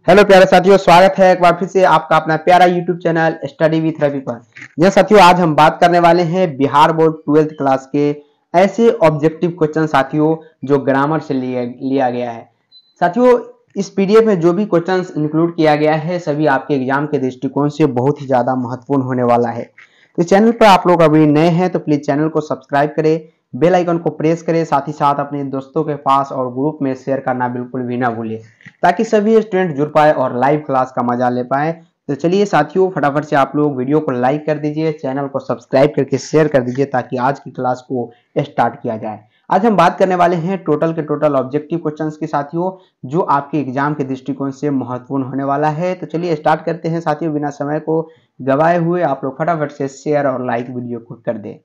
Hello प्यारे साथियों, स्वागत है एक बार फिर से आपका अपना प्यारा YouTube channel study with Ravi पर। यह साथियों, आज हम बात करने वाले हैं बिहार बोर्ड 12th क्लास के ऐसे ऑब्जेक्टिव क्वेश्चन साथियों जो ग्रामर से लिया गया है। साथियों, इस पीडीएफ में जो भी क्वेश्चंस इंक्लूड किया गया है सभी आपके एग्जाम के दृष्टिकोण से बहुत ही ज्यादा महत्वपूर्ण होने वाला है। इस चैनल पर आप लोग अभी नए हैं तो प्लीज चैनल को सब्सक्राइब करें, बेल आइकन को प्रेस करें, साथ ही साथ अपने दोस्तों के पास और ग्रुप में शेयर करना बिल्कुल भी ना भूलें ताकि सभी स्टूडेंट जुड़ पाए और लाइव क्लास का मजा ले पाए। तो चलिए साथियों, फटाफट से आप लोग वीडियो को लाइक कर दीजिए, चैनल को सब्सक्राइब करके शेयर कर दीजिए ताकि आज की क्लास को स्टार्ट किया जाए। आज हम बात करने वाले हैं टोटल के टोटल ऑब्जेक्टिव क्वेश्चंस की साथियों, जो आपके एग्जाम के दृष्टिकोण से महत्वपूर्ण होने वाला है। तो चलिए स्टार्ट करते हैं साथियों, बिना समय को गवाए हुए आप लोग फटाफट से शेयर और लाइक वीडियो को कर दें।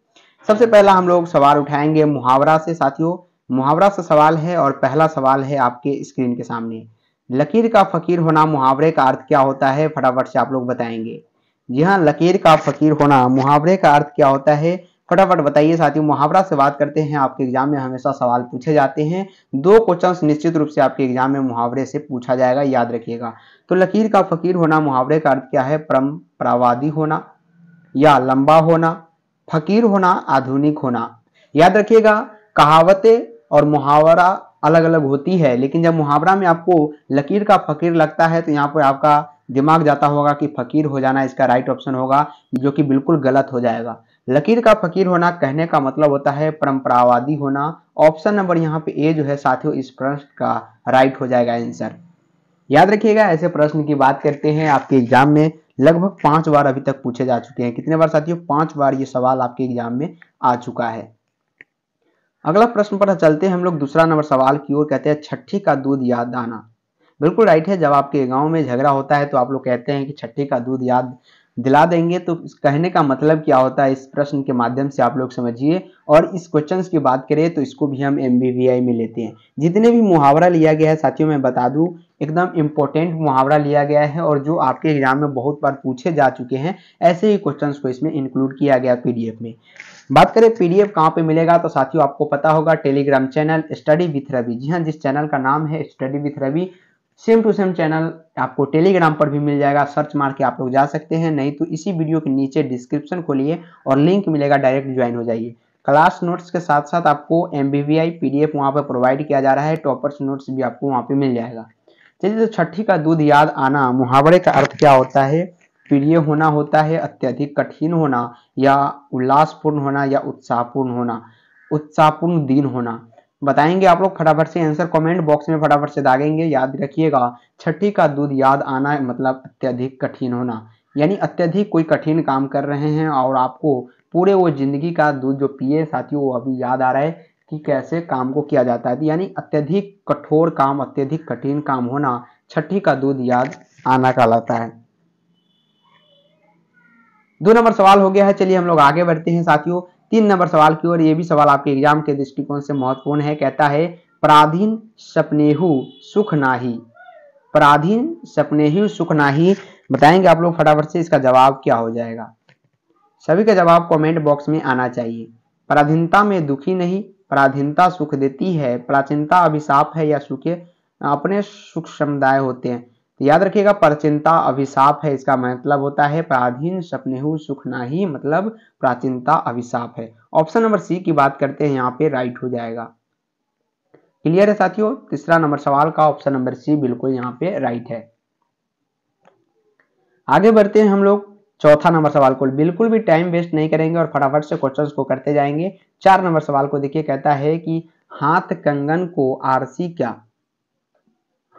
सबसे पहला हम लोग सवाल उठाएंगे मुहावरा से साथियों। मुहावरा से सवाल है और पहला सवाल है आपके स्क्रीन के सामने। लकीर का फकीर होना मुहावरे का अर्थ क्या होता है? फटाफट से आप लोग बताएंगे। जी हाँ, लकीर का फकीर होना मुहावरे का अर्थ क्या होता है? फटाफट बताइए साथियों। मुहावरा से बात करते हैं, आपके एग्जाम में हमेशा सवाल पूछे जाते हैं। दो क्वेश्चंस निश्चित रूप से आपके एग्जाम में मुहावरे से पूछा जाएगा, याद रखिएगा। तो लकीर का फकीर होना मुहावरे का अर्थ क्या है? परंपरावादी होना या लंबा होना, फकीर होना, आधुनिक होना। याद रखिएगा, कहावतें और मुहावरा अलग अलग होती है, लेकिन जब मुहावरा में आपको लकीर का फकीर लगता है तो यहाँ पर आपका दिमाग जाता होगा कि फकीर हो जाना इसका राइट ऑप्शन होगा, जो कि बिल्कुल गलत हो जाएगा। लकीर का फकीर होना कहने का मतलब होता है परंपरावादी होना। ऑप्शन नंबर यहाँ पे ए जो है साथियों इस प्रश्न का राइट हो जाएगा आंसर। याद रखिएगा, ऐसे प्रश्न की बात करते हैं आपके एग्जाम में लगभग 5 बार अभी तक पूछे जा चुके हैं। कितने बार साथियों? 5 बार ये सवाल आपके एग्जाम में आ चुका है। अगला प्रश्न पर चलते हैं हम लोग दूसरा नंबर सवाल की ओर। कहते हैं छठी का दूध याद आना। बिल्कुल राइट है। जब आपके गांव में झगड़ा होता है तो आप लोग कहते हैं कि छठी का दूध याद दिला देंगे। तो कहने का मतलब क्या होता है, इस प्रश्न के माध्यम से आप लोग समझिए। और इस क्वेश्चंस की बात करें तो इसको भी हम MBVI में लेते हैं। जितने भी मुहावरा लिया गया है साथियों, मैं बता दूं एकदम इंपॉर्टेंट मुहावरा लिया गया है और जो आपके एग्जाम में बहुत बार पूछे जा चुके हैं, ऐसे ही क्वेश्चंस को इसमें इंक्लूड किया गया पीडीएफ में। बात करें पीडीएफ कहाँ पे मिलेगा, तो साथियों आपको पता होगा Telegram channel study with Ravi. जी हाँ, जिस चैनल का नाम है study with Ravi, same to same channel आपको टेलीग्राम पर भी मिल जाएगा। सर्च मार के आप लोग जा सकते हैं, नहीं तो इसी वीडियो के नीचे डिस्क्रिप्शन खोलिए और लिंक मिलेगा, डायरेक्ट ज्वाइन हो जाइए। क्लास नोट्स के साथ साथ आपको MBVI PDF वहाँ पर प्रोवाइड किया जा रहा है। टॉपर्स नोट्स भी आपको वहाँ पे मिल जाएगा। चलिए, तो छठी का दूध याद आना मुहावरे का अर्थ क्या होता है? प्रिय होना होता है, अत्यधिक कठिन होना, या उल्लासपूर्ण होना, या उत्साहपूर्ण होना, उत्साहपूर्ण दिन होना। बताएंगे आप लोग फटाफट से आंसर कमेंट बॉक्स में फटाफट से दागेंगे। याद रखिएगा, छठी का दूध याद आना मतलब अत्यधिक कठिन होना, यानी अत्यधिक कोई कठिन काम कर रहे हैं और आपको पूरे वो जिंदगी का दूध जो पिए साथियों वो अभी याद आ रहा है कि कैसे काम को किया जाता है। यानी अत्यधिक कठोर काम, अत्यधिक कठिन काम होना छठी का दूध याद आना कहलाता है। 2 नंबर सवाल हो गया है। चलिए हम लोग आगे बढ़ते हैं साथियों 3 नंबर सवाल की ओर। ये भी सवाल आपके एग्जाम के दृष्टिकोण से महत्वपूर्ण है। कहता है पराधीन सपनेहु सुख नाही। पराधीन सपनेहु सुख नाही। बताएंगे आप लोग फटाफट से, इसका जवाब क्या हो जाएगा? सभी का जवाब कमेंट बॉक्स में आना चाहिए। पराधीनता में दुखी नहीं, पराधीनता सुख देती है, प्राचीनता अभिशाप है, या सुखे अपने सुख समुदाय होते हैं। तो याद रखिएगा, प्राचीनता अभिशाप है, इसका मतलब होता है पराधीन सपनेहु सुख नाही, मतलब प्राचीनता अभिशाप है। ऑप्शन नंबर सी की बात करते हैं, यहाँ पे राइट हो जाएगा। क्लियर है साथियों? तीसरा नंबर सवाल का ऑप्शन नंबर सी बिल्कुल यहाँ पे राइट है। आगे बढ़ते हैं हम लोग चौथा नंबर सवाल को। बिल्कुल भी टाइम वेस्ट नहीं करेंगे और फटाफट से क्वेश्चंस को करते जाएंगे। 4 नंबर सवाल को देखिए, कहता है कि हाथ कंगन को आरसी क्या?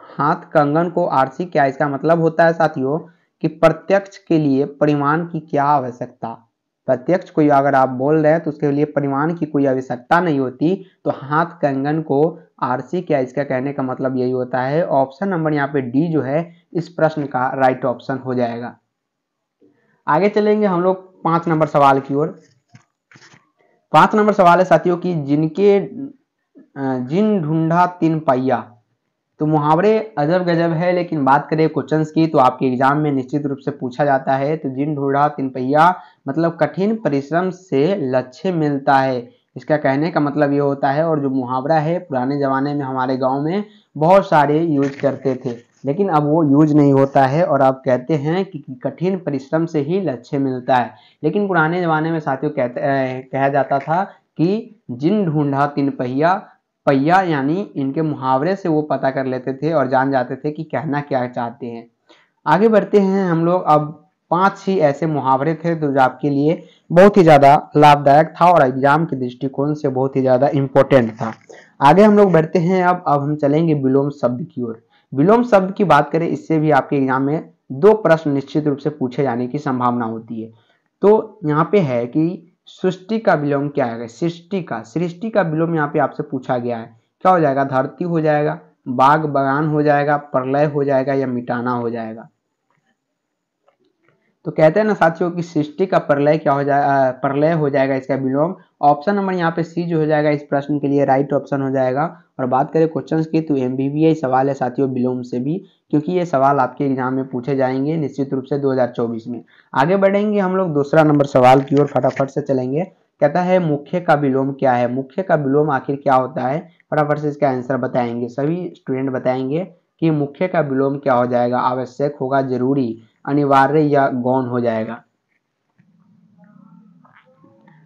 हाथ कंगन को आरसी क्या? इसका मतलब होता है साथियों कि प्रत्यक्ष के लिए परिमाण की क्या आवश्यकता। प्रत्यक्ष कोई अगर आप बोल रहे हैं तो उसके लिए परिमाण की कोई आवश्यकता नहीं होती। तो हाथ कंगन को आरसी क्या, इसका कहने का मतलब यही होता है। ऑप्शन नंबर यहाँ पे डी जो है इस प्रश्न का राइट ऑप्शन हो जाएगा। आगे चलेंगे हम लोग 5 नंबर सवाल की ओर। 5 नंबर सवाल है साथियों की जिन ढूंढा 3 पहिया। तो मुहावरे अजब गजब है, लेकिन बात करें क्वेश्चंस की तो आपके एग्जाम में निश्चित रूप से पूछा जाता है। तो जिन ढूंढा 3 पहिया मतलब कठिन परिश्रम से लक्ष्य मिलता है, इसका कहने का मतलब ये होता है। और जो मुहावरा है पुराने जमाने में हमारे गांव में बहुत सारे यूज करते थे। लेकिन अब वो यूज नहीं होता है और अब कहते हैं कि कठिन परिश्रम से ही लक्ष्य मिलता है। लेकिन पुराने जमाने में साथियों कहा जाता था कि जिन ढूंढा तिन पहिया, पहिया यानी इनके मुहावरे से वो पता कर लेते थे और जान जाते थे कि कहना क्या चाहते हैं। आगे बढ़ते हैं हम लोग। अब 5 ही ऐसे मुहावरे थे जो आपके लिए बहुत ही ज़्यादा लाभदायक था और एग्जाम के दृष्टिकोण से बहुत ही ज़्यादा इम्पोर्टेंट था। आगे हम लोग बढ़ते हैं। अब हम चलेंगे विलोम शब्द की ओर। विलोम शब्द की बात करें, इससे भी आपके एग्जाम में 2 प्रश्न निश्चित रूप से पूछे जाने की संभावना होती है। तो यहाँ पे है कि सृष्टि का विलोम क्या है? सृष्टि का विलोम यहाँ पे आपसे पूछा गया है। क्या हो जाएगा? धरती हो जाएगा, बाग बगान हो जाएगा, प्रलय हो जाएगा या मिटाना हो जाएगा। तो कहते हैं ना साथियों कि सृष्टि का प्रलय क्या हो जाएगा? प्रलय हो जाएगा इसका विलोम। ऑप्शन नंबर यहाँ पे सी जो हो जाएगा इस प्रश्न के लिए राइट ऑप्शन हो जाएगा। और बात करें क्वेश्चंस की तो एमबीबीआई सवाल है साथियों विलोम से भी, क्योंकि ये सवाल आपके एग्जाम में पूछे जाएंगे निश्चित रूप से 2024 में। आगे बढ़ेंगे हम लोग दूसरा नंबर सवाल की ओर, फटाफट से चलेंगे। कहता है मुख्य का विलोम क्या है? मुख्य का विलोम आखिर क्या होता है? फटाफट से इसका आंसर बताएंगे, सभी स्टूडेंट बताएंगे कि मुख्य का विलोम क्या हो जाएगा। आवश्यक होगा, जरूरी, अनिवार्य या गौण हो जाएगा।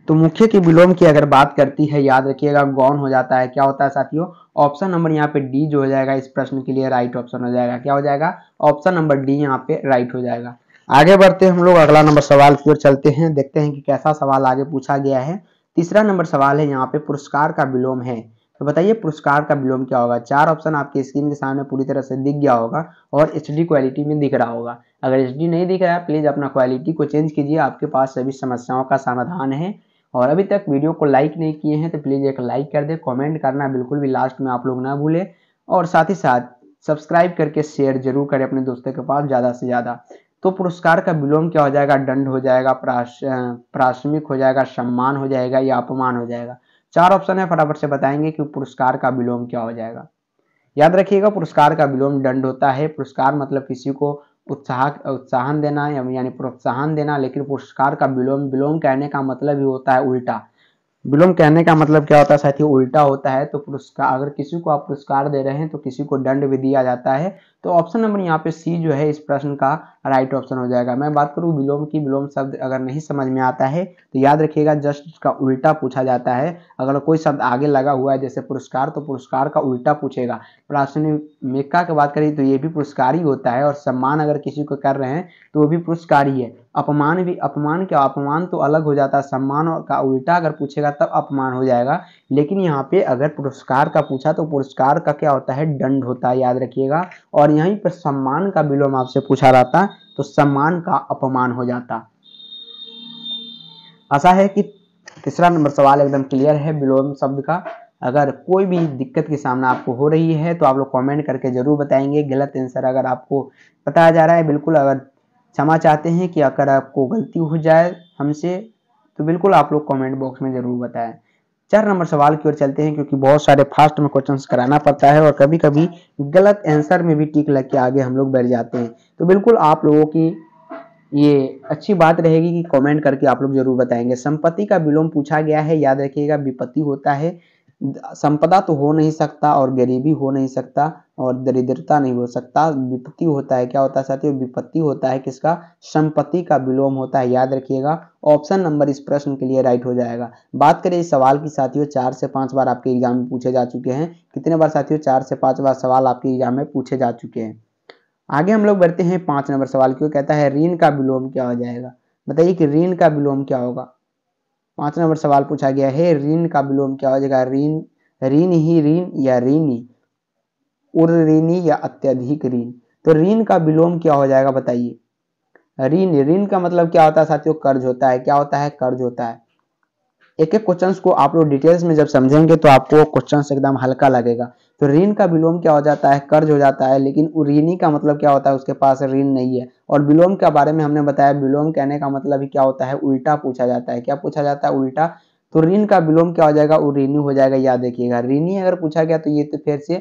तो मुख्य की विलोम की अगर बात करती है, याद रखिएगा गौण हो जाता है। क्या होता है साथियों? ऑप्शन नंबर यहाँ पे डी जो हो जाएगा इस प्रश्न के लिए राइट ऑप्शन हो जाएगा। क्या हो जाएगा? ऑप्शन नंबर डी यहाँ पे राइट हो जाएगा। आगे बढ़ते हैं हम लोग, अगला नंबर सवाल की ओर चलते हैं, देखते हैं कि कैसा सवाल आगे पूछा गया है। तीसरा नंबर सवाल है यहाँ पे पुरस्कार का विलोम है। तो बताइए पुरस्कार का विलोम क्या होगा? 4 ऑप्शन आपकी स्क्रीन के सामने पूरी तरह से दिख गया होगा और एचडी क्वालिटी में दिख रहा होगा। अगर एचडी नहीं दिख रहा है प्लीज अपना क्वालिटी को चेंज कीजिए, आपके पास सभी समस्याओं का समाधान है। और अभी तक वीडियो को लाइक नहीं किए हैं तो प्लीज एक लाइक कर दे, कमेंट करना बिल्कुल भी लास्ट में आप लोग ना भूले और साथ ही साथ सब्सक्राइब करके शेयर जरूर करें अपने दोस्तों के पास ज़्यादा से ज़्यादा। तो पुरस्कार का विलोम क्या हो जाएगा? दंड हो जाएगा, प्राथमिक हो जाएगा, सम्मान हो जाएगा या अपमान हो जाएगा। 4 ऑप्शन है, फटाफट से बताएंगे कि पुरस्कार का विलोम क्या हो जाएगा। याद रखिएगा पुरस्कार का विलोम दंड होता है। पुरस्कार मतलब किसी को उत्साहन देना यानी प्रोत्साहन देना, लेकिन पुरस्कार का विलोम कहने का मतलब ही होता है उल्टा। विलोम कहने का मतलब क्या होता है साथियों? उल्टा होता है। तो पुरस्कार, अगर किसी को आप पुरस्कार दे रहे हैं तो किसी को दंड भी दिया जाता है। तो ऑप्शन नंबर यहाँ पे सी जो है इस प्रश्न का राइट ऑप्शन हो जाएगा। मैं बात करूँ विलोम की, विलोम शब्द अगर नहीं समझ में आता है तो याद रखिएगा जस्ट उसका उल्टा पूछा जाता है। अगर कोई शब्द आगे लगा हुआ है जैसे पुरस्कार, तो पुरस्कार का उल्टा पूछेगा। प्राथमिकता की बात करें तो ये भी पुरस्कार ही होता है, और सम्मान अगर किसी को कर रहे हैं तो वो भी पुरस्कार ही है। अपमान भी, अपमान क्या? अपमान तो अलग हो जाता है, सम्मान का उल्टा अगर पूछेगा तब अपमान हो जाएगा। लेकिन यहाँ पे अगर पुरस्कार का पूछा तो पुरस्कार का क्या होता है? दंड होता है, याद रखिएगा। और यहीं पर सम्मान का विलोम आपसे पूछा रहता तो सम्मान का अपमान हो जाता। आशा है कि तीसरा नंबर सवाल एकदम क्लियर है विलोम शब्द का। अगर कोई भी दिक्कत की सामना आपको हो रही है तो आप लोग कमेंट करके जरूर बताएंगे। गलत आंसर अगर आपको बताया जा रहा है, बिल्कुल अगर क्षमा चाहते हैं कि अगर आपको गलती हो जाए हमसे तो बिल्कुल आप लोग कमेंट बॉक्स में जरूर बताएं। 4 नंबर सवाल की ओर चलते हैं, क्योंकि बहुत सारे फास्ट में क्वेश्चंस कराना पड़ता है और कभी कभी गलत आंसर में भी टिक लग के आगे हम लोग बढ़ जाते हैं। तो बिल्कुल आप लोगों की ये अच्छी बात रहेगी कि कमेंट करके आप लोग जरूर बताएंगे। संपत्ति का विलोम पूछा गया है, याद रखिएगा विपत्ति होता है। संपदा तो हो नहीं सकता और गरीबी हो नहीं सकता और दरिद्रता नहीं हो सकता, विपत्ति होता है। क्या होता है साथियों? विपत्ति होता है किसका? संपत्ति का विलोम होता है, याद रखिएगा। ऑप्शन नंबर इस प्रश्न के लिए राइट हो जाएगा। बात करें इस सवाल की साथियों, 4 से 5 बार आपके एग्जाम में पूछे जा चुके हैं। कितने बार साथियों? 4 से 5 बार सवाल आपके एग्जाम में पूछे जा चुके हैं। आगे हम लोग बढ़ते हैं 5 नंबर सवाल की ओर। कहता है ऋण का विलोम क्या हो जाएगा? बताइए कि ऋण का विलोम क्या होगा। 5 नंबर सवाल पूछा गया है, ऋण का विलोम क्या हो जाएगा? ऋण, ऋण ही ऋण या ऋणी, उर्ऋणी या अत्यधिक ऋण। तो ऋण का विलोम क्या हो जाएगा बताइए। ऋण, ऋण का मतलब क्या होता है साथियों? कर्ज होता है। क्या होता है? कर्ज होता है। एक एक क्वेश्चंस को आप लोग डिटेल्स में जब समझेंगे तो आपको क्वेश्चंस एकदम हल्का लगेगा। तो ऋण का विलोम क्या हो जाता है? कर्ज हो जाता है। लेकिन ऋणी का मतलब क्या होता है? उसके पास ऋण नहीं है। और विलोम के बारे में हमने बताया, विलोम कहने का मतलब ही क्या होता है? उल्टा पूछा जाता है। क्या पूछा जाता है? उल्टा। तो ऋण का विलोम क्या हो जाएगा? ऋणी हो जाएगा, याद रखिएगा। ऋणी अगर पूछा गया तो ये तो फिर से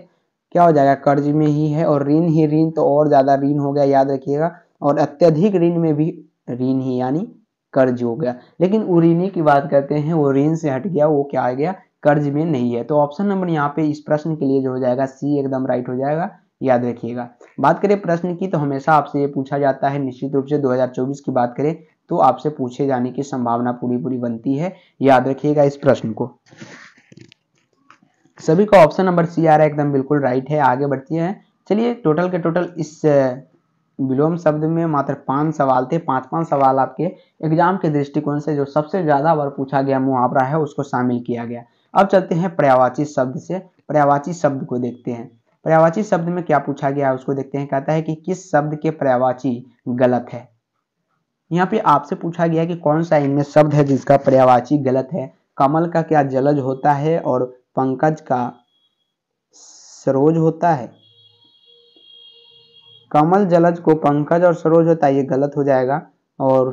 क्या हो जाएगा? कर्ज में ही है। और ऋण ही ऋण तो और ज्यादा ऋण हो गया, याद रखिएगा। और अत्यधिक ऋण में भी ऋण ही यानी कर्ज हो गया। लेकिन उऋणी की बात करते हैं, वो ऋण से हट गया, वो क्या आ गया? कर्ज में नहीं है। तो ऑप्शन नंबर यहाँ पे इस प्रश्न के लिए जो हो जाएगा सी एकदम राइट हो जाएगा। याद रखिएगा। बात करें प्रश्न की तो हमेशा आपसे ये पूछा जाता है, निश्चित रूप से 2024 की बात करें तो आपसे पूछे जाने की संभावना पूरी बनती है, याद रखिएगा इस प्रश्न को। सभी का ऑप्शन नंबर सी आ रहा है, एकदम बिल्कुल राइट है। आगे बढ़ती है। चलिए टोटल के टोटल इस विलोम शब्द में मात्र 5 सवाल थे। 5 सवाल आपके एग्जाम के दृष्टिकोण से जो सबसे ज्यादा बार पूछा गया मुहावरा है उसको शामिल किया गया। अब चलते हैं पर्यायवाची शब्द से, पर्यायवाची शब्द को देखते हैं। पर्यायवाची शब्द में क्या पूछा गया है उसको देखते हैं। कहता है कि किस शब्द के पर्यायवाची गलत है। यहाँ पे आपसे पूछा गया कि कौन सा इनमें शब्द है जिसका पर्यायवाची गलत है। कमल का क्या जलज होता है और पंकज का सरोज होता है। कमल जलज को पंकज और सरोज होता है, ये गलत हो जाएगा। और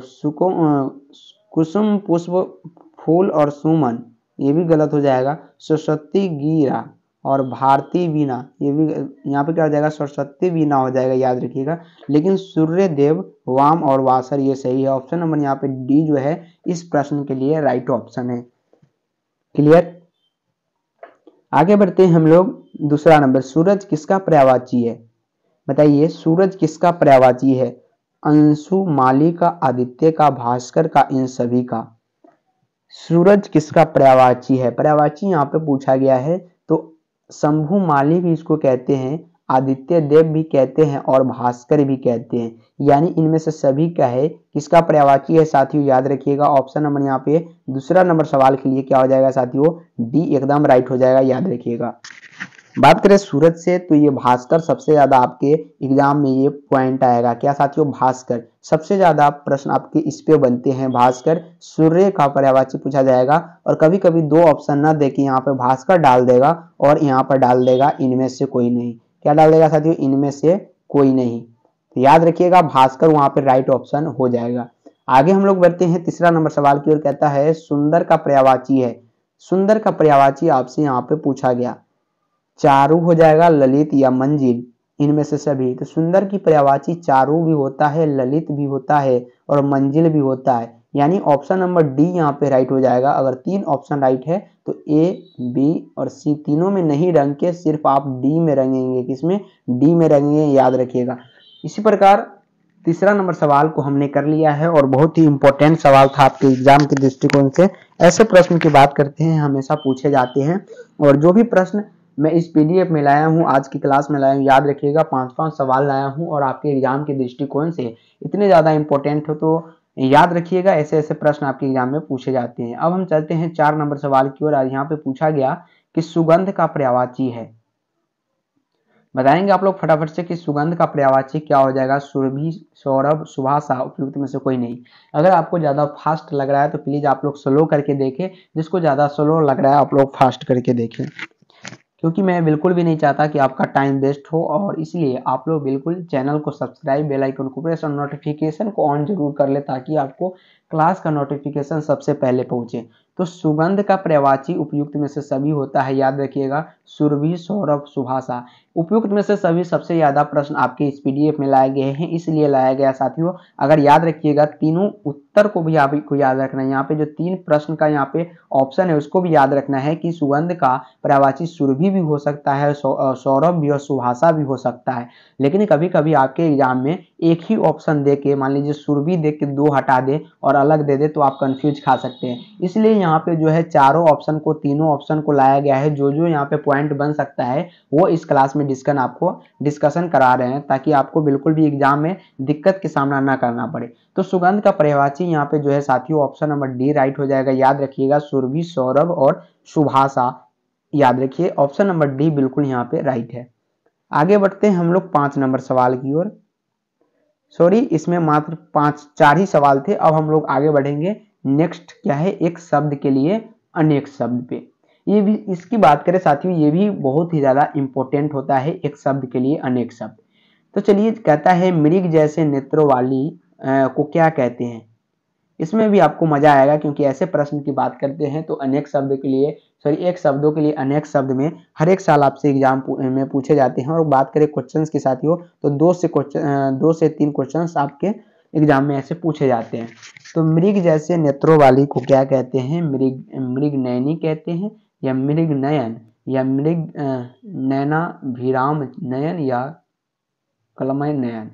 कुसुम पुष्प फूल और सुमन, ये भी गलत हो जाएगा। सरस्वती गिरा और भारती वीणा, ये भी यहाँ पे क्या हो जाएगा, सरस्वती वीणा हो जाएगा, याद रखिएगा। लेकिन सूर्य देव वाम और वासर ये सही है। ऑप्शन नंबर यहाँ पे डी जो है इस प्रश्न के लिए राइट ऑप्शन है। क्लियर। आगे बढ़ते हैं हम लोग। दूसरा नंबर, सूरज किसका पर्यायवाची है। बताइए सूरज किसका पर्यायवाची है। अंशु, माली का, आदित्य का, भास्कर का, इन सभी का। सूरज किसका पर्यायवाची है। पर्यायवाची यहाँ पे पूछा गया है तो शंभु माली भी इसको कहते हैं, आदित्य देव भी कहते हैं और भास्कर भी कहते हैं। यानी इनमें से सभी का है किसका पर्यायवाची है साथियों, याद रखिएगा। ऑप्शन नंबर यहाँ पे दूसरा नंबर सवाल के लिए क्या हो जाएगा साथियों, डी एकदम राइट हो जाएगा, याद रखिएगा। बात करें सूरज से तो ये भास्कर सबसे ज्यादा आपके एग्जाम में ये पॉइंट आएगा। क्या साथियों, भास्कर सबसे ज्यादा प्रश्न आपके इस पे बनते हैं। भास्कर सूर्य का पर्यायवाची पूछा जाएगा और कभी कभी दो ऑप्शन न देके यहाँ पे भास्कर डाल देगा और यहाँ पर डाल देगा इनमें से कोई नहीं। क्या डाल देगा साथियों, इनमें से कोई नहीं। तो याद रखिएगा भास्कर वहां पर राइट ऑप्शन हो जाएगा। आगे हम लोग बढ़ते हैं तीसरा नंबर सवाल की ओर। कहता है सुंदर का पर्यायवाची है। सुंदर का पर्यायवाची आपसे यहाँ पे पूछा गया। चारू हो जाएगा, ललित या मंजिल, इनमें से सभी। तो सुंदर की पर्यायवाची चारू भी होता है, ललित भी होता है और मंजिल भी होता है। यानी ऑप्शन नंबर डी यहाँ पे राइट हो जाएगा। अगर 3 ऑप्शन राइट है तो ए, बी और सी तीनों में नहीं रंग के सिर्फ आप डी में रंगेंगे। किसमें, डी में रंगेंगे, याद रखिएगा। इसी प्रकार तीसरा नंबर सवाल को हमने कर लिया है और बहुत ही इंपॉर्टेंट सवाल था आपके एग्जाम के दृष्टिकोण से। ऐसे प्रश्न की बात करते हैं हमेशा पूछे जाते हैं और जो भी प्रश्न मैं इस पीडीएफ में लाया हूं, आज की क्लास में लाया हूं, याद रखिएगा 5 सवाल लाया हूं और आपके एग्जाम के दृष्टिकोण से इतने ज्यादा इंपॉर्टेंट हो तो याद रखिएगा। ऐसे ऐसे प्रश्न आपके एग्जाम में पूछे जाते हैं। अब हम चलते हैं 4 नंबर सवाल की ओर। यहाँ पे पूछा गया कि सुगंध का पर्यायवाची है। बताएंगे आप लोग फटाफट से कि सुगंध का पर्यायवाची क्या हो जाएगा। सुरभि, सौरभ, सुभाषा, उपयुक्त में से कोई नहीं। अगर आपको ज्यादा फास्ट लग रहा है तो प्लीज आप लोग स्लो करके देखें। जिसको ज्यादा स्लो लग रहा है आप लोग फास्ट करके देखें, क्योंकि मैं बिल्कुल भी नहीं चाहता कि आपका टाइम वेस्ट हो। और इसलिए आप लोग बिल्कुल चैनल को सब्सक्राइब, बेल आइकन को प्रेस और नोटिफिकेशन को ऑन जरूर कर ले ताकि आपको क्लास का नोटिफिकेशन सबसे पहले पहुंचे। तो सुगंध का पर्यायवाची उपयुक्त में से सभी होता है, याद रखिएगा। सुरभि, सौरभ, सुभाषा, उपयुक्त में से सभी सबसे ज्यादा प्रश्न आपके इस पीडीएफ में लाए गए हैं, इसलिए लाया गया साथियों। अगर याद रखिएगा तीनों उत्तर को भी आपको याद रखना है। यहाँ पे जो 3 प्रश्न का यहाँ पे ऑप्शन है उसको भी याद रखना है कि सुगंध का पर्यायवाची सुरभि भी हो सकता है, सौरभ भी और सुभाषा भी हो सकता है। लेकिन कभी कभी आपके एग्जाम में एक ही ऑप्शन दे के, मान लीजिए सुरभि दे के 2 हटा दे और अलग दे दे तो आप कंफ्यूज खा सकते हैं। इसलिए यहाँ पे जो है चारों ऑप्शन को, तीनों ऑप्शन को लाया गया है। जो जो यहाँ पे पॉइंट बन सकता है वो इस क्लास में डिस्कशन करा रहे हैं ताकि आपको बिल्कुल भी एग्जाम में दिक्कत का सामना ना करना पड़े। तो सुगंध का पर्यायवाची यहाँ पे जो है साथियों ऑप्शन नंबर डी राइट हो जाएगा, याद रखिएगा। सुरभि, सौरभ और सुभाषा, याद रखिए ऑप्शन नंबर डी बिल्कुल यहाँ पे राइट है। आगे बढ़ते हैं हम लोग 5 नंबर सवाल की ओर। सॉरी, इसमें मात्र 4 ही सवाल थे। अब हम लोग आगे बढ़ेंगे। नेक्स्ट क्या है, एक शब्द के लिए अनेक शब्द पे। ये भी इसकी बात करें साथियों, ये भी बहुत ही ज्यादा इंपॉर्टेंट होता है, एक शब्द के लिए अनेक शब्द। तो चलिए, कहता है मृग जैसे नेत्रों वाली को क्या कहते हैं। इसमें भी आपको मजा आएगा क्योंकि ऐसे प्रश्न की बात करते हैं तो अनेक शब्द के लिए, सॉरी एक शब्दों के लिए अनेक शब्द में हर एक साल आपसे एग्जाम में पूछे जाते हैं। और बात करें क्वेश्चंस की साथियों तो 2 से 3 क्वेश्चंस आपके एग्जाम में ऐसे पूछे जाते हैं। तो मृग जैसे नेत्रों वाली को क्या कहते हैं, मृग नयनी कहते हैं या मृग नयन या मृग नयनाभिराम नयन या कलमय नयन।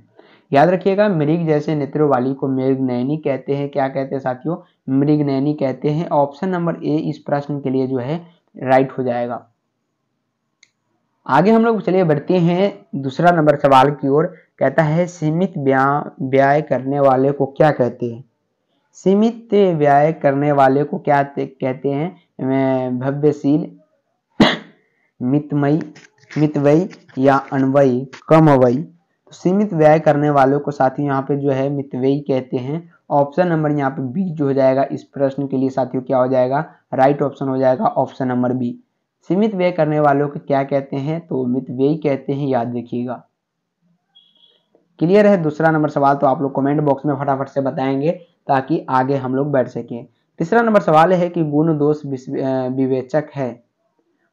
याद रखिएगा, मृग जैसे नेत्रों वाली को मृग नयनी कहते हैं। क्या कहते हैं साथियों? मृग नयनी कहते हैं। ऑप्शन नंबर ए इस प्रश्न के लिए जो है राइट हो जाएगा। आगे हम लोग चलिए बढ़ते हैं दूसरा नंबर सवाल की ओर। कहता है सीमित व्यय करने वाले को क्या कहते हैं? सीमित व्यय करने वाले को क्या कहते हैं? भव्यशील, मितव्ययी या अनवयी, कमव्ययी। तो सीमित व्यय करने वालों को साथियों यहाँ पे जो है मितव्ययी कहते हैं। ऑप्शन नंबर यहाँ पे बी जो हो जाएगा इस प्रश्न के लिए साथियों क्या हो जाएगा? राइट ऑप्शन हो जाएगा ऑप्शन नंबर बी। सीमित व्यय करने वालों को क्या कहते हैं? तो मितव्ययी कहते हैं, याद रखिएगा। क्लियर है दूसरा नंबर सवाल? तो आप लोग कमेंट बॉक्स में फटाफट से बताएंगे ताकि आगे हम लोग बढ़ सकें। तीसरा नंबर सवाल है कि गुण दोष विवेचक है।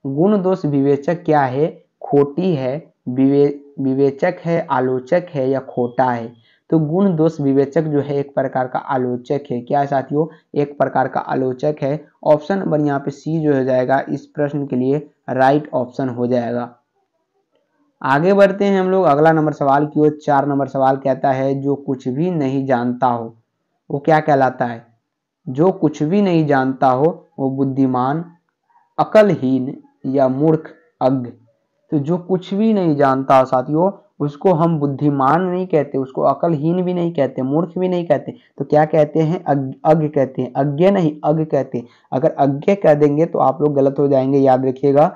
गुण दोष विवेचक क्या है? खोटी है, विवेचक है, आलोचक है या खोटा है। तो गुण दोष विवेचक जो है एक प्रकार का आलोचक है। क्या है साथियों? एक प्रकार का आलोचक है। ऑप्शन नंबर यहाँ पे सी जो हो जाएगा इस प्रश्न के लिए राइट ऑप्शन हो जाएगा। आगे बढ़ते हैं हम लोग अगला नंबर सवाल की ओर। 4 नंबर सवाल कहता है जो कुछ भी नहीं जानता हो वो क्या कहलाता है? जो कुछ भी नहीं जानता हो वो बुद्धिमान, अकलहीन या मूर्ख, अज्ञ। तो जो कुछ भी नहीं जानता साथियों उसको हम बुद्धिमान नहीं कहते, उसको अकलहीन भी नहीं कहते, मूर्ख भी नहीं कहते। तो क्या कहते हैं? अज्ञ कहते हैं। अज्ञ नहीं, अज्ञ कहते हैं। अगर अज्ञ कह देंगे तो आप लोग गलत हो जाएंगे, याद रखिएगा।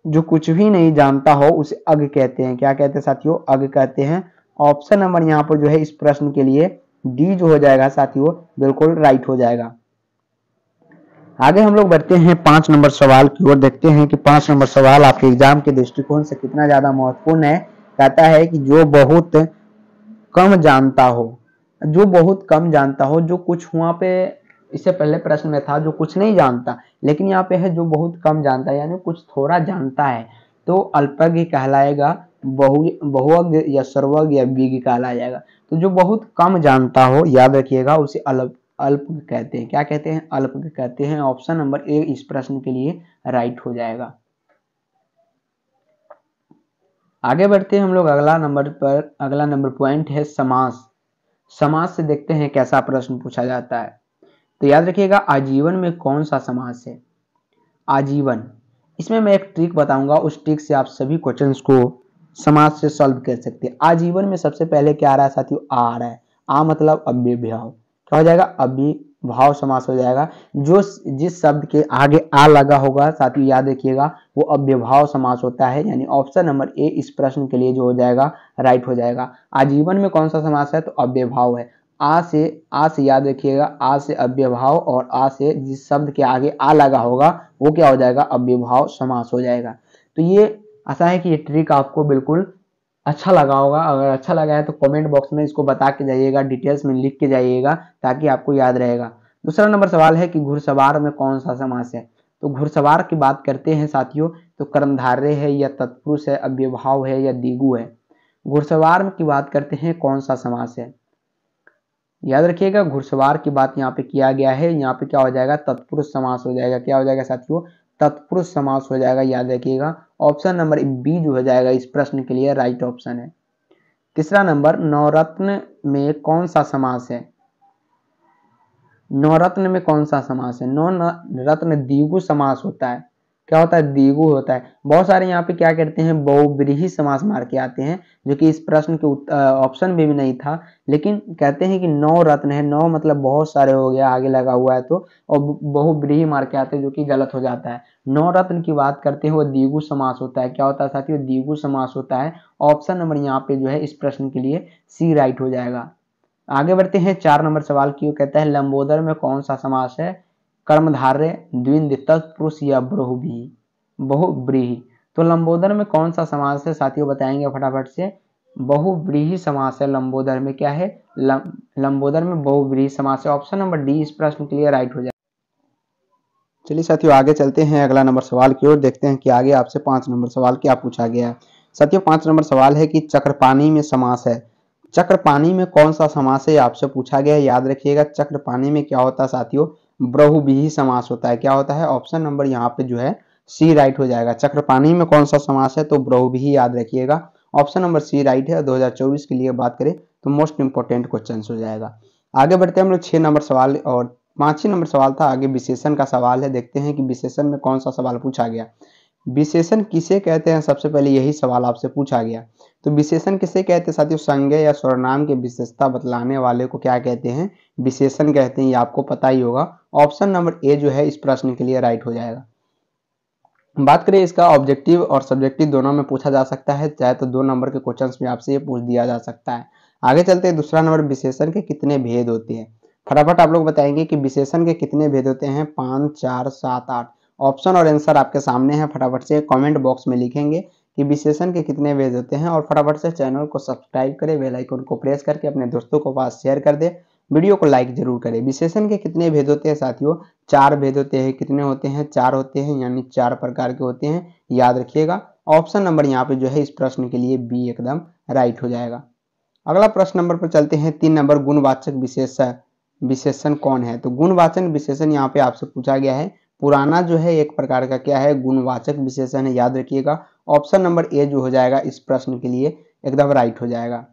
जो कुछ भी नहीं जानता हो उसे अज्ञ कहते हैं। क्या कहते हैं साथियों? अज्ञ कहते हैं। ऑप्शन नंबर यहाँ पर जो है इस प्रश्न के लिए डी जो हो जाएगा साथियों बिल्कुल राइट हो जाएगा। आगे हम लोग बढ़ते हैं 5 नंबर सवाल की ओर। देखते हैं कि 5 नंबर सवाल आपके एग्जाम के दृष्टिकोण से कितना ज्यादा महत्वपूर्ण है। कहता है कि जो बहुत कम जानता हो, जो बहुत कम जानता हो, जो कुछ वहां पे इससे पहले प्रश्न में था जो कुछ नहीं जानता, लेकिन यहाँ पे है जो बहुत कम जानता है, यानी कुछ थोड़ा जानता है तो अल्पज्ञ कहलाएगा, बहुज्ञ या सर्वज्ञ या विज्ञ कहलाएगा। तो जो बहुत कम जानता हो याद रखिएगा उसे अल्प कहते हैं। क्या कहते हैं? अल्प कहते हैं। ऑप्शन नंबर ए इस प्रश्न के लिए राइट हो जाएगा। आगे बढ़ते हैं हम लोग अगला नंबर पॉइंट है समास। समास से देखते हैं कैसा प्रश्न पूछा जाता है। तो याद रखिएगा आजीवन में कौन सा समास है? आजीवन, इसमें मैं एक ट्रिक बताऊंगा, उस ट्रिक से आप सभी क्वेश्चंस को समास से सॉल्व कर सकते हैं। आजीवन में सबसे पहले क्या आ रहा है साथियों? आ रहा है। आ मतलब अव्ययभाव। क्या हो जाएगा? अव्ययभाव समास हो जाएगा। जो जिस शब्द के आगे आ लगा होगा साथियों याद रखिएगा वो अव्ययभाव समास होता है। यानी ऑप्शन नंबर ए इस प्रश्न के लिए जो हो जाएगा राइट हो जाएगा। आजीवन में कौन सा समास है? तो अव्ययभाव है। आ से याद रखिएगा, आ से अव्ययभाव और आ से जिस शब्द के आगे आ लगा होगा वो क्या हो जाएगा? अव्ययभाव समास हो जाएगा। तो ये आशा है कि ये ट्रिक आपको बिल्कुल अच्छा लगा होगा। अगर अच्छा लगा है तो कमेंट बॉक्स में इसको बता के जाइएगा, डिटेल्स में लिख के जाइएगा ताकि आपको याद रहेगा। दूसरा नंबर सवाल है कि घुड़सवार में कौन सा समास है? तो घुड़सवार की बात करते हैं साथियों तो कर्मधारय है या तत्पुरुष है, अव्ययभाव है या द्विगु है। घुड़सवार की बात करते हैं कौन सा समास है? याद रखिएगा घुड़सवार की बात यहाँ पे किया गया है। यहाँ पे क्या हो जाएगा? तत्पुरुष समास हो जाएगा। क्या हो जाएगा साथियों? तत्पुरुष समास हो जाएगा, याद रखिएगा। ऑप्शन नंबर बी जो हो जाएगा इस प्रश्न के लिए राइट ऑप्शन है। तीसरा नंबर नवरत्न में कौन सा समास है? नवरत्न में कौन सा समास है? नवरत्न द्विगु समास होता है। क्या होता है? द्विगु होता है। बहुत सारे यहाँ पे क्या करते हैं बहुब्रीहि समास मार के आते हैं जो कि इस प्रश्न के ऑप्शन में भी नहीं था, लेकिन कहते हैं कि नौ रत्न है। नौ मतलब बहुत सारे हो गया, आगे लगा हुआ है तो, और बहुब्रीहि मार के आते हैं जो कि गलत हो जाता है। नौ रत्न की बात करते हैं वो द्विगु समास होता है। क्या होता है साथियों? द्विगु समास होता है। ऑप्शन नंबर यहाँ पे जो है इस प्रश्न के लिए सी राइट हो जाएगा। आगे बढ़ते हैं 4 नंबर सवाल की। कहता है लंबोदर में कौन सा समास है? कर्मधारय, द्विंद, तत्पुरुष या बहुब्रीहि। तो लंबोदर में कौन सा समास है साथियों बताएंगे फटाफट से? बहुब्रीहि समास है लंबोदर में। क्या है? लंबोदर में बहुब्रीहि समास है। ऑप्शन नंबर डी इस प्रश्न के लिए राइट हो जाए। चलिए साथियों आगे चलते हैं अगला नंबर सवाल की ओर। देखते हैं कि आगे आपसे 5 नंबर सवाल क्या पूछा गया है। साथियों 5 नंबर सवाल है कि चक्रपाणी में समास है। चक्रपाणी में कौन सा समास है आपसे पूछा गया है। याद रखिएगा चक्रपाणी में क्या होता है साथियों? बहुब्रीहि समास होता है। क्या होता है? ऑप्शन नंबर यहाँ पे जो है सी राइट हो जाएगा। चक्रपाणी में कौन सा समास है, तो बहुव्रीहि याद रखिएगा। ऑप्शन नंबर सी राइट है। 2024 के लिए बात करें तो मोस्ट इंपोर्टेंट क्वेश्चन हो जाएगा। आगे बढ़ते हैं हम लोग 6 नंबर सवाल, और 5 ही नंबर सवाल था। आगे विशेषण का सवाल है, देखते हैं कि विशेषण में कौन सा सवाल पूछा गया। विशेषण किसे कहते हैं, सबसे पहले यही सवाल आपसे पूछा गया। तो विशेषण किसे कहते हैं साथियों, संज्ञा या सर्वनाम की विशेषता बतलाने वाले को क्या कहते हैं, विशेषण कहते हैं। ये आपको पता ही होगा। ऑप्शन नंबर ए जो है इस प्रश्न के लिए राइट हो जाएगा। बात करें इसका ऑब्जेक्टिव और सब्जेक्टिव दोनों में पूछा जा सकता है, चाहे तो 2 नंबर के क्वेश्चंस में आपसे ये पूछ दिया जा सकता है। आगे चलते हैं, दूसरा नंबर, विशेषण के कितने भेद होते हैं। फटाफट आप लोग बताएंगे कि विशेषण के कितने भेद होते हैं। 5, 4, 7, 8। ऑप्शन और आंसर आपके सामने है, फटाफट से कमेंट बॉक्स में लिखेंगे कि विशेषण के कितने भेद होते हैं। और फटाफट से चैनल को सब्सक्राइब करें, बेल आइकन को प्रेस करके अपने दोस्तों को पास शेयर कर दे, वीडियो को लाइक जरूर करें। विशेषण के कितने भेद होते हैं साथियों, 4 भेद होते हैं। कितने होते हैं, 4 होते हैं, यानी 4 प्रकार के होते हैं, याद रखिएगा। ऑप्शन नंबर यहाँ पे जो है इस प्रश्न के लिए बी एकदम राइट हो जाएगा। अगला प्रश्न नंबर पर चलते हैं, 3 नंबर, गुणवाचक विशेषण कौन है। तो गुणवाचक विशेषण यहाँ पे आपसे पूछा गया है। पुराना जो है एक प्रकार का क्या है, गुणवाचक विशेषण है, याद रखिएगा। ऑप्शन नंबर ए जो हो जाएगा इस प्रश्न के लिए एकदम राइट हो जाएगा।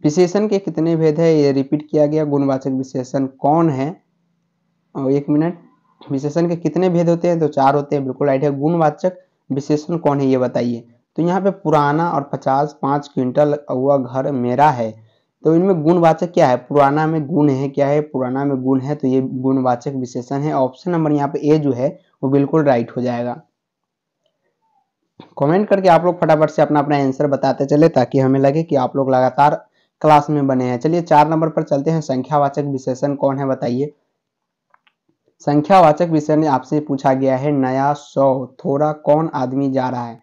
विशेषण के कितने भेद है, ये रिपीट किया गया। गुणवाचक विशेषण कौन है, और 1 मिनट, विशेषण के कितने भेद होते हैं, तो 4 होते हैं, बिल्कुल राइट है। गुणवाचक विशेषण कौन है ये बताइए। तो यहाँ पे पुराना और 5 क्विंटल हुआ घर मेरा है, तो इनमें गुणवाचक क्या है, पुराना में गुण है, क्या है, पुराना में गुण है, तो ये गुणवाचक विशेषण है। ऑप्शन नंबर यहाँ पे ए जो है वो बिल्कुल राइट हो जाएगा। कमेंट करके आप लोग फटाफट से अपना अपना आंसर बताते चले, ताकि हमें लगे कि आप लोग लगातार क्लास में बने हैं। चलिए 4 नंबर पर चलते हैं, संख्यावाचक विशेषण कौन है बताइए। संख्यावाचक विशेषण आपसे पूछा गया है, नया, 100, थोड़ा, कौन, आदमी, जा रहा है।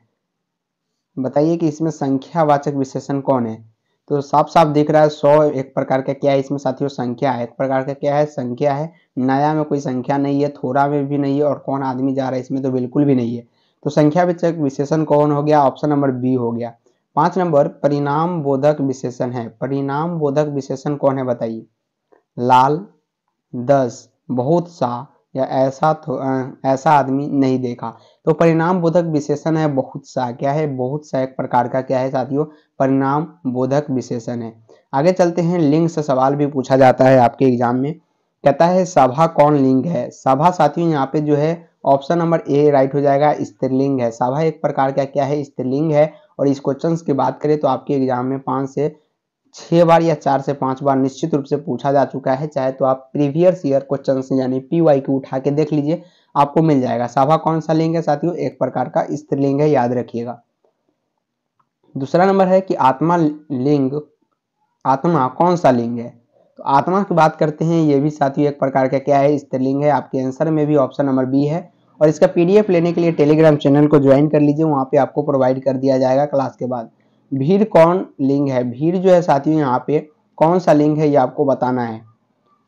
बताइए कि इसमें संख्यावाचक विशेषण कौन है। तो साफ साफ दिख रहा है 100 एक प्रकार का क्या है इसमें साथियों, संख्या है, एक प्रकार का क्या है, संख्या है। नया में कोई संख्या नहीं है, थोड़ा में भी नहीं है, और कौन, आदमी, जा रहा है, इसमें तो बिल्कुल भी नहीं है। तो संख्यावाचक विशेषण कौन हो गया, ऑप्शन नंबर बी हो गया। 5 नंबर, परिणाम बोधक विशेषण है। परिणाम बोधक विशेषण कौन है बताइए। लाल, 10, बहुत सा, या ऐसा आदमी नहीं देखा। तो परिणाम बोधक विशेषण है बहुत सा, क्या है, बहुत सा एक प्रकार का क्या है साथियों, परिणाम बोधक विशेषण है। आगे चलते हैं, लिंग से सवाल भी पूछा जाता है आपके एग्जाम में। कहता है सभा कौन लिंग है। सभा साथियों यहाँ पे जो है ऑप्शन नंबर ए राइट हो जाएगा, स्त्रीलिंग है। सभा एक प्रकार का क्या है, स्त्रीलिंग है। और इस क्वेश्चन की बात करें तो आपके एग्जाम में 5 से 6 बार या 4 से 5 बार निश्चित रूप से पूछा जा चुका है। चाहे तो आप प्रीवियस ईयर क्वेश्चन यानी PYQ उठा के देख लीजिए, आपको मिल जाएगा। सभा कौन सा लिंग है साथियों, एक प्रकार का स्त्रीलिंग है, याद रखिएगा। दूसरा नंबर है कि आत्मा कौन सा लिंग है। तो आत्मा की बात करते हैं, ये भी साथियों एक प्रकार का क्या है, स्त्रीलिंग है। आपके आंसर में भी ऑप्शन नंबर बी है। और इसका PDF लेने के लिए टेलीग्राम चैनल को ज्वाइन कर लीजिए, वहां पे आपको प्रोवाइड कर दिया जाएगा क्लास के बाद। भीड़ कौन लिंग है। भीड़ जो है साथियों यहाँ पे कौन सा लिंग है ये आपको बताना है।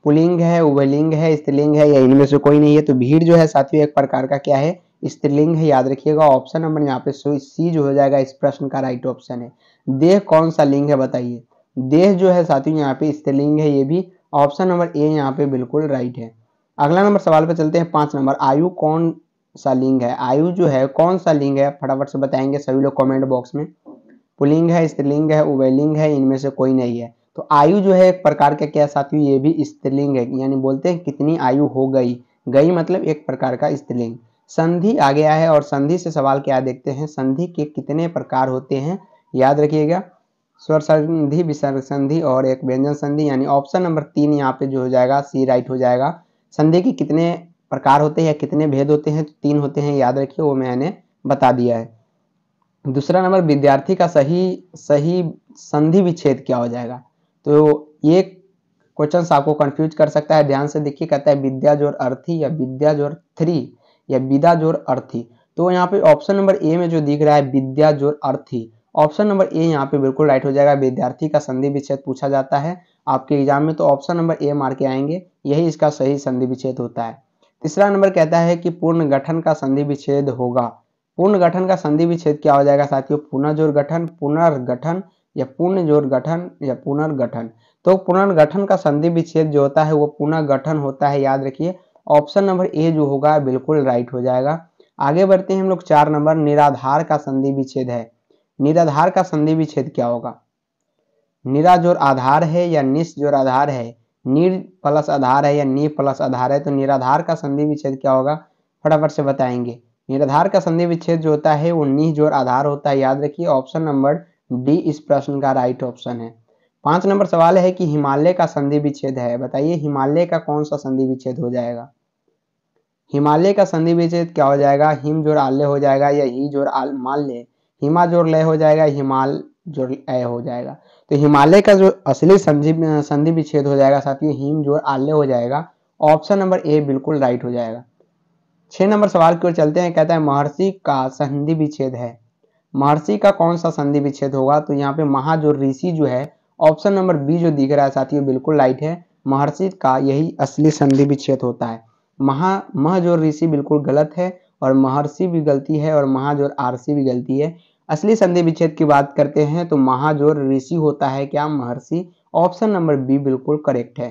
पुल्लिंग है, उभयलिंग है, स्त्रीलिंग है, या इनमें से कोई नहीं है। तो भीड़ जो है साथियों एक प्रकार का क्या है, स्त्रीलिंग है, याद रखिएगा। ऑप्शन नंबर यहाँ पे सी जो हो जाएगा इस प्रश्न का राइट ऑप्शन है। देह कौन सा लिंग है बताइए। देह जो है साथियों यहाँ पे स्त्रीलिंग है, ये भी ऑप्शन नंबर ए यहाँ पे बिल्कुल राइट है। अगला नंबर सवाल पे चलते हैं, 5 नंबर, आयु कौन सा लिंग है। आयु जो है कौन सा लिंग है, फटाफट से बताएंगे सभी लोग कमेंट बॉक्स में। पुल्लिंग है, स्त्रीलिंग है, उभयलिंग है, इनमें से कोई नहीं है। तो आयु जो है एक प्रकार का क्या साथियों, ये भी स्त्रीलिंग है, यानी बोलते हैं कितनी आयु हो गई। गई मतलब एक प्रकार का स्त्रीलिंग। संधि आ गया है, और संधि से सवाल क्या देखते हैं, संधि के कितने प्रकार होते हैं, याद रखिएगा। स्वर संधि, विसर्ग संधि और एक व्यंजन संधि, यानी ऑप्शन नंबर 3 यहाँ पे जो हो जाएगा सी राइट हो जाएगा। संधि के कितने प्रकार होते हैं या कितने भेद होते हैं, 3 होते हैं, याद रखिए, वो मैंने बता दिया है। दूसरा नंबर, विद्यार्थी का सही संधि विच्छेद क्या हो जाएगा। तो ये क्वेश्चन आपको कंफ्यूज कर सकता है, ध्यान से देखिए। कहता है विद्या जोड़ अर्थी, या विद्या जोड़ थ्री, या विदा जोड़ अर्थी। तो यहाँ पे ऑप्शन नंबर ए में जो दिख रहा है विद्या जोड़ अर्थी, ऑप्शन नंबर ए यहाँ पे बिल्कुल राइट हो जाएगा। विद्यार्थी का संधि विच्छेद पूछा जाता है आपके एग्जाम में, तो ऑप्शन नंबर ए मार के आएंगे, यही इसका सही संधि विच्छेद होता है। तीसरा नंबर कहता है कि पूर्ण गठन का संधि विच्छेद होगा। पूर्ण गठन का संधि विच्छेद क्या हो जाएगा साथियों, पुनः जोड़ गठन, पुनर्गठन, या पूर्ण जोड़ गठन, या पुनर्गठन। तो पुनर्गठन का संधि विच्छेद जो होता है वो पुनर्गठन होता है, याद रखिए। ऑप्शन नंबर ए जो होगा बिल्कुल राइट हो जाएगा। आगे बढ़ते हैं हम लोग 4 नंबर, निराधार का संधि विच्छेद है। निराधार का संधि विच्छेद क्या होगा? निरा जोड़ आधार है या निस जोड़ आधार है, निर प्लस आधार है या नी प्लस आधार है, तो निराधार का संधि विच्छेद क्या होगा फटाफट से बताएंगे। निराधार का संधि विच्छेद जो होता है वो नी जोड़ आधार होता है, याद रखिए ऑप्शन नंबर डी इस प्रश्न का राइट ऑप्शन है। 5 नंबर सवाल है कि हिमालय का संधि विच्छेद है, बताइए हिमालय का कौन सा संधि विच्छेद हो जाएगा? हिमालय का संधि विच्छेद क्या हो जाएगा? हिम जोड़ आल्य हो जाएगा या ही जोड़ माल्य, हिमा जोड़ लय हो जाएगा, हिमाल जोड़ अय हो जाएगा। तो हिमालय का जो असली संधि विच्छेद हो जाएगा साथियों हिम जोड़ आल्य हो जाएगा, ऑप्शन नंबर ए बिल्कुल राइट हो जाएगा। 6 नंबर सवाल की ओर चलते हैं, कहता है महर्षि का संधि विच्छेद है। महर्षि का कौन सा संधि विच्छेद होगा? तो यहाँ पे महा जो ऋषि जो है, ऑप्शन नंबर बी जो दिख रहा है साथियों बिल्कुल राइट है, महर्षि का यही असली संधि विच्छेद होता है। मह जोड़ ऋषि बिल्कुल गलत है और महर्षि भी गलती है और महाजोड़ आरसी भी गलती है। असली संधि विच्छेद की बात करते हैं तो महाजोड़ ऋषि होता है क्या? महर्षि, ऑप्शन नंबर बी बिल्कुल करेक्ट है।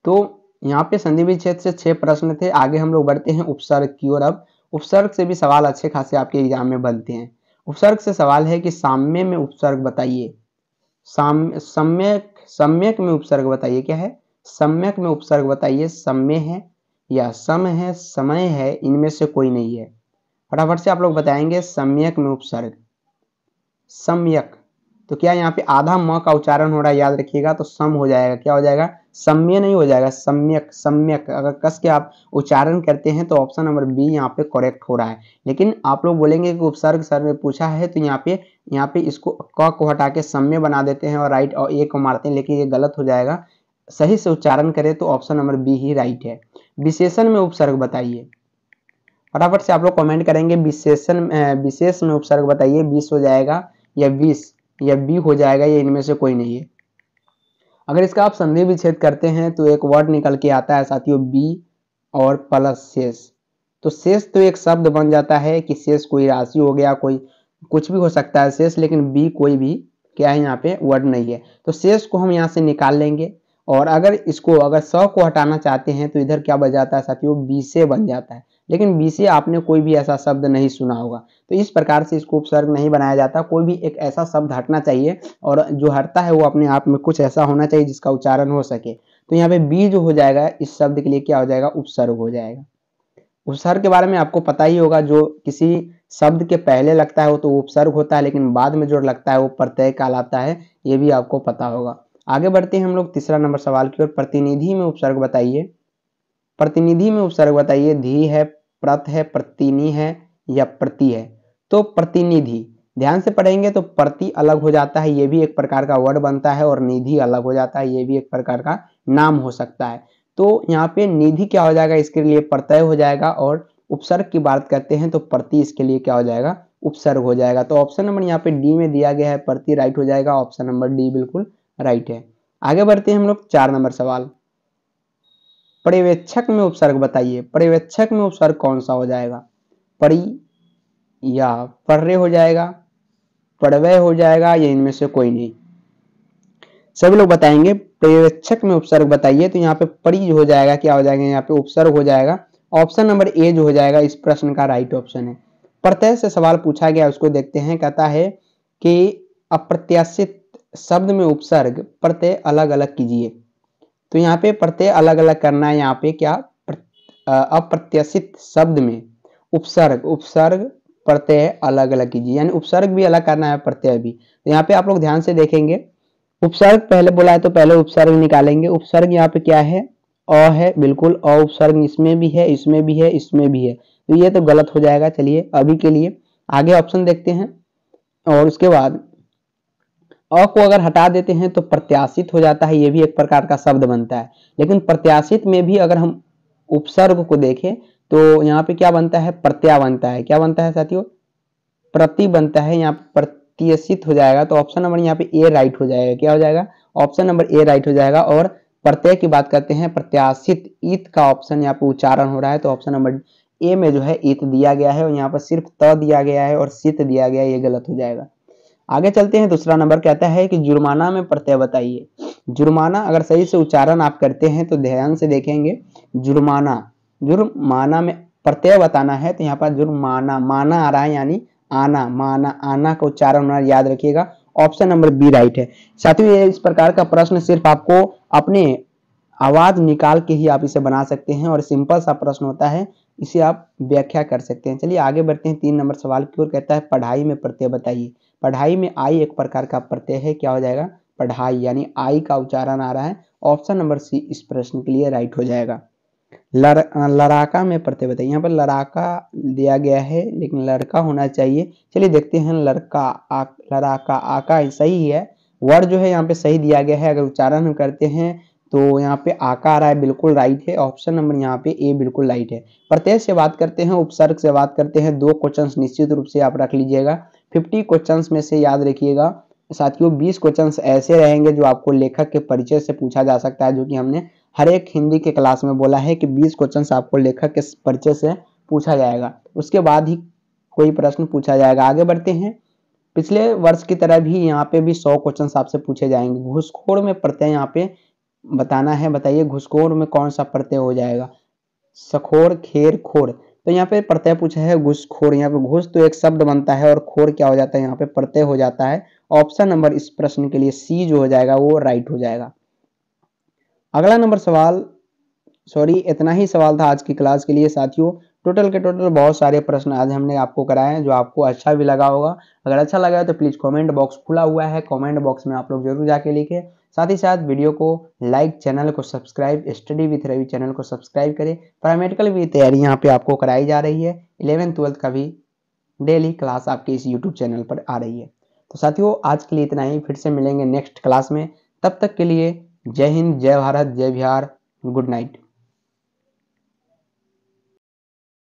तो यहाँ पे संधि विच्छेद से 6 प्रश्न थे। आगे हम लोग बढ़ते हैं उपसर्ग की ओर। अब उपसर्ग से भी सवाल अच्छे खासे आपके एग्जाम में बनते हैं। उपसर्ग से सवाल है कि साम्य में उपसर्ग बताइए। सम्यक में उपसर्ग बताइए। क्या है? सम्यक में उपसर्ग बताइए। सम्य है या सम है, समय है, इनमें से कोई नहीं है। फटाफट से आप लोग बताएंगे सम्यक में उपसर्ग। सम्यक, तो क्या यहाँ पे आधा म का उच्चारण हो रहा है, याद रखिएगा, तो सम हो जाएगा। क्या हो जाएगा? सम्य नहीं हो जाएगा, सम्यक। सम्यक अगर कस के आप उच्चारण करते हैं तो ऑप्शन नंबर बी यहाँ पे करेक्ट हो रहा है। लेकिन आप लोग बोलेंगे कि उपसर्ग सर ने पूछा है तो यहाँ पे इसको क को हटा के सम्य बना देते हैं और राइट और ए को मारते हैं, लेकिन ये गलत हो जाएगा। सही से उच्चारण करें तो ऑप्शन नंबर बी ही राइट है। विशेषण में उपसर्ग बताइए। फटाफट से आप लोग कमेंट करेंगे विशेष में उपसर्ग बताइए। 20 हो जाएगा या 20 या बी हो जाएगा, ये इनमें से कोई नहीं है। अगर इसका आप संधि विच्छेद करते हैं तो एक वर्ड निकल के आता है साथियों बी और प्लस शेष। तो शेष तो एक शब्द बन जाता है कि शेष कोई राशि हो गया, कोई कुछ भी हो सकता है शेष, लेकिन बी कोई भी क्या है यहाँ पे वर्ड नहीं है। तो शेष को हम यहाँ से निकाल लेंगे और अगर स को हटाना चाहते हैं तो इधर क्या बन जाता है साथियों? बी से बन जाता है। लेकिन बी से आपने कोई भी ऐसा शब्द नहीं सुना होगा, तो इस प्रकार से इसको उपसर्ग नहीं बनाया जाता। कोई भी एक ऐसा शब्द हटना चाहिए और जो हटता है वो अपने आप में कुछ ऐसा होना चाहिए जिसका उच्चारण हो सके। तो यहाँ पे बी जो हो जाएगा इस शब्द के लिए क्या हो जाएगा? उपसर्ग हो जाएगा। उपसर्ग के बारे में आपको पता ही होगा, जो किसी शब्द के पहले लगता है वो तो उपसर्ग होता है, लेकिन बाद में जो लगता है वो प्रत्यय कहलाता है, ये भी आपको पता होगा। आगे बढ़ते हैं हम लोग तीसरा नंबर सवाल की ओर। प्रतिनिधि में उपसर्ग बताइए। प्रतिनिधि में उपसर्ग बताइए। धी है, प्रत है, प्रतिनि है या प्रति है। तो प्रतिनिधि ध्यान से पढ़ेंगे तो प्रति अलग हो जाता है, ये भी एक प्रकार का वर्ड बनता है, और निधि अलग हो जाता है, ये भी एक प्रकार का नाम हो सकता है। तो यहाँ पे निधि क्या हो जाएगा? इसके लिए प्रत्यय हो जाएगा, और उपसर्ग की बात करते हैं तो प्रति इसके लिए क्या हो जाएगा? उपसर्ग हो जाएगा। तो ऑप्शन नंबर यहाँ पे डी में दिया गया है, प्रति राइट हो जाएगा। ऑप्शन नंबर डी बिल्कुल राइट है। आगे बढ़ते हैं हम लोग 4 नंबर सवाल। पर्यवेक्षक में उपसर्ग बताइए। पर्यवेक्षक में उपसर्ग कौन सा हो जाएगा? परि या पर्य हो जाएगा, पड़वय हो जाएगा, या इनमें से कोई नहीं। सभी लोग बताएंगे पर्यवेक्षक में उपसर्ग बताइए। तो यहाँ पे परि हो जाएगा, क्या हो जाएगा? यहाँ पे उपसर्ग हो जाएगा। ऑप्शन नंबर ए जो हो जाएगा इस प्रश्न का राइट ऑप्शन है। प्रत्यय से सवाल पूछा गया, उसको देखते हैं। कहता है कि अप्रत्याशित शब्द में उपसर्ग प्रत्यय अलग अलग कीजिए। तो यहाँ पे प्रत्यय अलग अलग करना है। यहाँ पे क्या अप्रत्याशित शब्द में उपसर्ग प्रत्यय अलग अलग कीजिए, यानी उपसर्ग भी अलग करना है, प्रत्यय भी। तो यहाँ पे आप लोग ध्यान से देखेंगे, उपसर्ग पहले बोला है तो पहले उपसर्ग निकालेंगे। उपसर्ग यहाँ पे क्या है? अ है, बिल्कुल अ उपसर्ग इसमें भी है, इसमें भी है, इसमें भी है, तो ये तो गलत हो जाएगा। चलिए अभी के लिए आगे ऑप्शन देखते हैं। और उसके बाद अ को अगर हटा देते हैं तो प्रत्याशित हो जाता है, ये भी एक प्रकार का शब्द बनता है। लेकिन प्रत्याशित में भी अगर हम उपसर्ग को देखें तो यहाँ पे क्या बनता है? प्रत्यय बनता है। क्या बनता है साथियों? प्रति बनता है, यहाँ प्रत्याशित हो जाएगा। तो ऑप्शन नंबर यहाँ पे ए राइट हो जाएगा। क्या हो जाएगा? ऑप्शन नंबर ए राइट हो जाएगा। और प्रत्यय की बात करते हैं, प्रत्याशित, ईत का ऑप्शन यहाँ पे उच्चारण हो रहा है, तो ऑप्शन नंबर ए में जो है ईत दिया गया है, और यहाँ पर सिर्फ त दिया गया है और सित दिया गया है, ये गलत हो जाएगा। आगे चलते हैं। दूसरा नंबर कहता है कि जुर्माना में प्रत्यय बताइए। जुर्माना अगर सही से उच्चारण आप करते हैं तो ध्यान से देखेंगे, जुर्माना, जुर्माना में प्रत्यय बताना है तो यहाँ पर जुर्माना, माना आ रहा है यानी आना, माना, आना का उच्चारण याद रखिएगा। ऑप्शन नंबर बी राइट है। साथियों ये इस प्रकार का प्रश्न सिर्फ आपको अपने आवाज निकाल के ही आप इसे बना सकते हैं और सिंपल सा प्रश्न होता है, इसे आप व्याख्या कर सकते हैं। चलिए आगे बढ़ते हैं 3 नंबर सवाल की ओर। कहता है पढ़ाई में प्रत्यय बताइए। पढ़ाई में आई एक प्रकार का प्रत्यय है, क्या हो जाएगा? पढ़ाई, यानी आई का उच्चारण आ रहा है। ऑप्शन नंबर सी इस प्रश्न के लिए राइट हो जाएगा। लड़ाका में प्रत्यय बताइए। यहाँ पर लड़ाका दिया गया है लेकिन लड़का होना चाहिए। चलिए देखते हैं लड़का, लड़ाका, आका सही है, वर्ड जो है यहाँ पे सही दिया गया है। अगर उच्चारण हम करते हैं तो यहाँ पे आका आ रहा है, बिल्कुल राइट है। ऑप्शन नंबर यहाँ पे ए बिल्कुल राइट है। प्रत्यय से बात करते हैं, उपसर्ग से बात करते हैं। 2 क्वेश्चन निश्चित रूप से आप रख लीजिएगा। 50 क्वेश्चन में से याद रखिएगा साथियों 20 क्वेश्चन ऐसे रहेंगे जो आपको लेखक के परिचय से पूछा जा सकता है, जो कि हमने हर एक हिंदी के क्लास में बोला है कि 20 क्वेश्चन आपको लेखक के परिचय से पूछा जाएगा, उसके बाद ही कोई प्रश्न पूछा जाएगा। आगे बढ़ते हैं। पिछले वर्ष की तरह भी यहाँ पे भी 100 क्वेश्चन आपसे पूछे जाएंगे। घूसखोर में प्रत्यय यहाँ पे बताना है। बताइए घूसखोर में कौन सा प्रत्यय हो जाएगा? सखोर, खेर, खोर। तो यहाँ पे प्रत्यय पूछा है घूसखोर। यहाँ पे घूस तो एक शब्द बनता है और खोर क्या हो जाता है? यहाँ पे प्रत्यय हो जाता है। ऑप्शन नंबर इस प्रश्न के लिए सी जो हो जाएगा वो राइट हो जाएगा। अगला नंबर सवाल, सॉरी इतना ही सवाल था आज की क्लास के लिए साथियों। टोटल के टोटल बहुत सारे प्रश्न आज हमने आपको कराए हैं, जो आपको अच्छा भी लगा होगा। अगर अच्छा लगा तो प्लीज कमेंट बॉक्स खुला हुआ है, कमेंट बॉक्स में आप लोग जरूर जाके लिखें। साथ ही साथ वीडियो को लाइक, चैनल को subscribe, study with Ravi channel को सब्सक्राइब करें। पैरामेडिकल की तैयारी यहाँ पे आपको कराई जा रही है। 11th 12th का भी डेली क्लास आपके इस यूट्यूब चैनल पर आ रही है। तो साथियों आज के लिए इतना ही, फिर से मिलेंगे नेक्स्ट क्लास में। तब तक के लिए जय हिंद, जय भारत, जय बिहार, गुड नाइट।